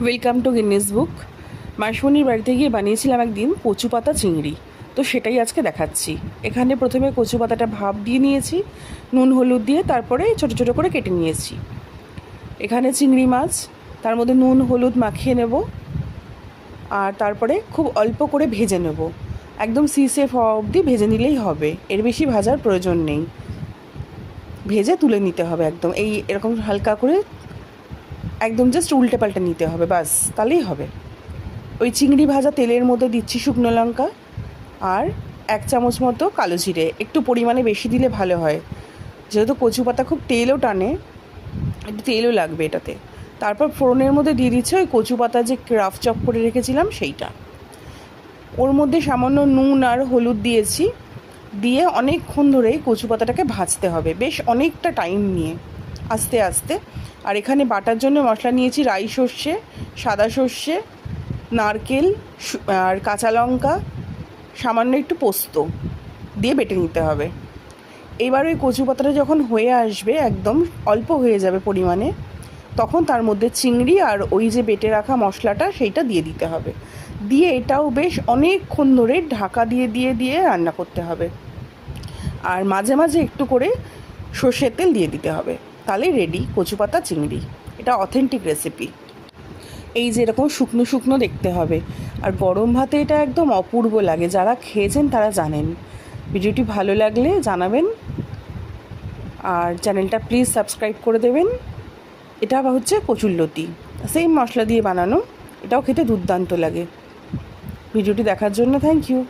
Welcome to Guinness book. মাসিমণির বাড়িতে গিয়ে বানিয়েছিলাম একদিন কচু পাতা চিংড়ি, তো সেটাই আজকে দেখাচ্ছি। এখানে প্রথমে কচু পাতাটা ভাপ দিয়ে নিয়েছি, নুন হলুদ দিয়ে, তারপরে ছোটো ছোটো করে কেটে নিয়েছি। এখানে চিংড়ি মাছ, তার মধ্যে নুন হলুদ মাখিয়ে নেব, আর তারপরে খুব অল্প করে ভেজে নেব। একদম সিসেফ হওয়া অবধি ভেজে নিলেই হবে, এর বেশি ভাজার প্রয়োজন নেই। ভেজে তুলে নিতে হবে একদম এরকম হালকা করে, একদম জাস্ট উল্টে পাল্টে নিতে হবে, বাস তাহলেই হবে। ওই চিংড়ি ভাজা তেলের মধ্যে দিচ্ছি শুকনো লঙ্কা আর 1 চামচ মতো কালো জিরে, একটু পরিমাণে বেশি দিলে ভালো হয়, যেহেতু কচু পাতা খুব তেলও টানে, একটু তেলও লাগবে এটাতে। তারপর ফোড়নের মধ্যে দিয়ে দিচ্ছে ওই কচু পাতা যে রাফ চপ করে রেখেছিলাম সেইটা। ওর মধ্যে সামান্য নুন আর হলুদ দিয়েছি, দিয়ে অনেকক্ষণ ধরেই কচু পাতাটাকে ভাজতে হবে, বেশ অনেকটা টাইম নিয়ে, আস্তে আস্তে। আর এখানে বাটার জন্য মশলা নিয়েছি রাই সর্ষে, সাদা সর্ষে, নারকেল আর কাঁচা লঙ্কা, সামান্য একটু পোস্ত দিয়ে বেটে নিতে হবে। এবার ওই কচু পাতাটা যখন হয়ে আসবে, একদম অল্প হয়ে যাবে পরিমাণে, তখন তার মধ্যে চিংড়ি আর ওই যে বেটে রাখা মশলাটা সেইটা দিয়ে দিতে হবে। দিয়ে এটাও বেশ অনেকক্ষণ ধরে ঢাকা দিয়ে দিয়ে দিয়ে রান্না করতে হবে, আর মাঝে মাঝে একটু করে সর্ষের তেল দিয়ে দিতে হবে। তাহলেই রেডি কচু পাতা চিংড়ি। এটা অথেন্টিক রেসিপি। এই যে এরকম শুকনো শুকনো দেখতে হবে, আর গরম ভাতে এটা একদম অপূর্ব লাগে। যারা খেয়েছেন তারা জানেন। ভিডিওটি ভালো লাগলে জানাবেন, আর চ্যানেলটা প্লিজ সাবস্ক্রাইব করে দেবেন। এটা আবার হচ্ছে কচুরলতি, সেম মশলা দিয়ে বানানো, এটাও খেতে দুর্দান্ত লাগে। ভিডিওটি দেখার জন্য থ্যাংক ইউ।